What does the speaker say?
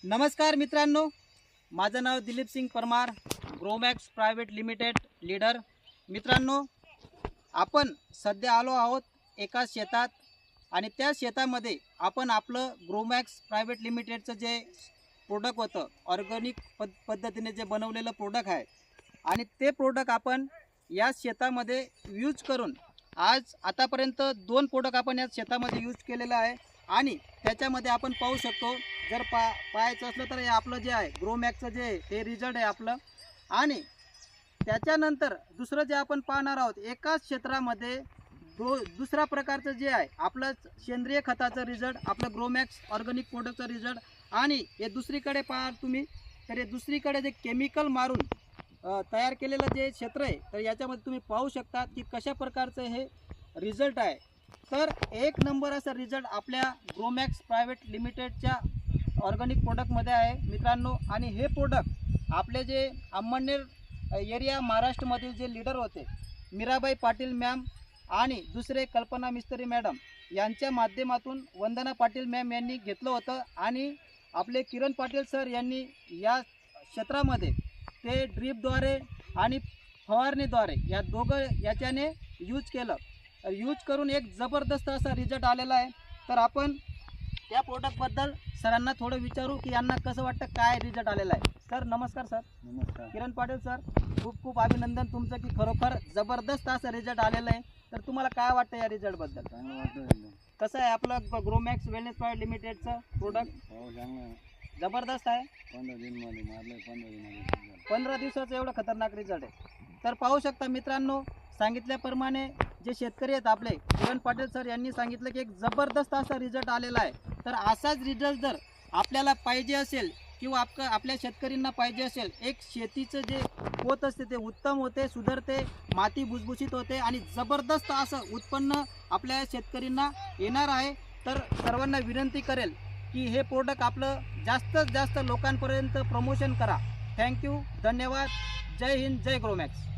नमस्कार मित्रांनो, माझं नाव Dilip Singh Parmar, Gromax private limited leader. मित्रांनो, आपण सध्या आलो आहोत एका शेतात आणि त्या शेतामध्ये आपण आपलं ग्रोमॅक्स प्रायव्हेट लिमिटेडचं जे प्रोडक्ट होतं, ऑर्गॅनिक पद्धतीने जे बनवलेलं प्रोडक्ट आहे आणि ते प्रोडक्ट आपण या शेतामध्ये यूज करून आज आतापर्यंत 2 प्रोडक्ट आपण या शेतामध्ये यूज केलेलं आहे आणि त्याच्यामध्ये आपण पाहू शकतो. जर पाहायचं असलं तर हे आपलं जे आहे ग्रोमॅक्सचं जे ते रिझल्ट आहे आपलं. आणि त्याच्यानंतर दुसरं जे आपण पाहणार आहोत, एकाच क्षेत्रामध्ये दुसऱ्या प्रकारचं जे आहे आपलं सेंद्रिय खताचं रिझल्ट, आपलं ग्रोमॅक्स ऑर्गॅनिक प्रोडक्टचं रिझल्ट. आणि हे दुसरीकडे पहा तुम्ही, तर हे दुसरीकडे जे केमिकल मारून तयार केलेलं जे क्षेत्र आहे, तर याच्यामध्ये तुम्ही पाहू शकता की कशा प्रकारचं हे रिझल्ट आहे. तर एक नंबर असा रिझल्ट आपल्या ग्रोमॅक्स प्रायव्हेट लिमिटेडच्या ऑर्गॅनिक प्रोडक्टमध्ये आहे मित्रांनो. आणि हे प्रोडक्ट आपले जे अमळनेर एरिया महाराष्ट्रमधील जे लीडर होते मीराबाई पाटील मॅम आणि दुसरे कल्पना मिस्त्री मॅडम यांच्या माध्यमातून वंदना पाटील मॅम यांनी घेतलं होतं. आणि आपले किरण पाटील सर यांनी या क्षेत्रामध्ये ते ड्रीपद्वारे आणि फवारणीद्वारे या दोघं याच्याने यूज केलं. यूज करून एक जबरदस्त असा रिझल्ट आलेला आहे. तर आपण त्या प्रोडक्टबद्दल सरांना थोडं विचारू की यांना कसं वाटतं, काय रिझल्ट आलेला आहे. सर नमस्कार. सर नमस्कार. किरण पाटील सर, खूप खूप अभिनंदन तुमचं की खरोखर जबरदस्त असं रिझल्ट आलेलं आहे. तर तुम्हाला काय वाटतं या रिझल्टबद्दल? चांगलं वाटतं. कसं आहे आपलं ग्रोमॅक्स वेलनेस प्रायव्हेट लिमिटेडचं प्रोडक्ट? चांगलं जबरदस्त आहे. 15 दिनमध्ये मारले, 15 दिनमध्ये 15 दिवसाचं एवढं खतरनाक रिझल्ट आहे. तर पाहू शकता मित्रांनो, सांगितल्याप्रमाणे जे शेतकरी आहेत आपले किरण पाटील सर यांनी सांगितलं की एक जबरदस्त असा रिझल्ट आलेला आहे. तर असाच रिझल्ट जर आपल्याला पाहिजे असेल किंवा आपल्या शेतकऱ्यांना पाहिजे असेल, एक शेतीचं जे होत असते ते उत्तम होते, सुधारते, माती भुसभुशीत होते आणि जबरदस्त असं उत्पन्न आपल्या शेतकऱ्यांना येणार आहे. तर सर्वांना विनंती करेल की हे प्रोडक्ट आपलं जास्तीत जास्त लोकांपर्यंत प्रमोशन करा. थँक्यू, धन्यवाद. जय हिंद, जय ग्रोमॅक्स.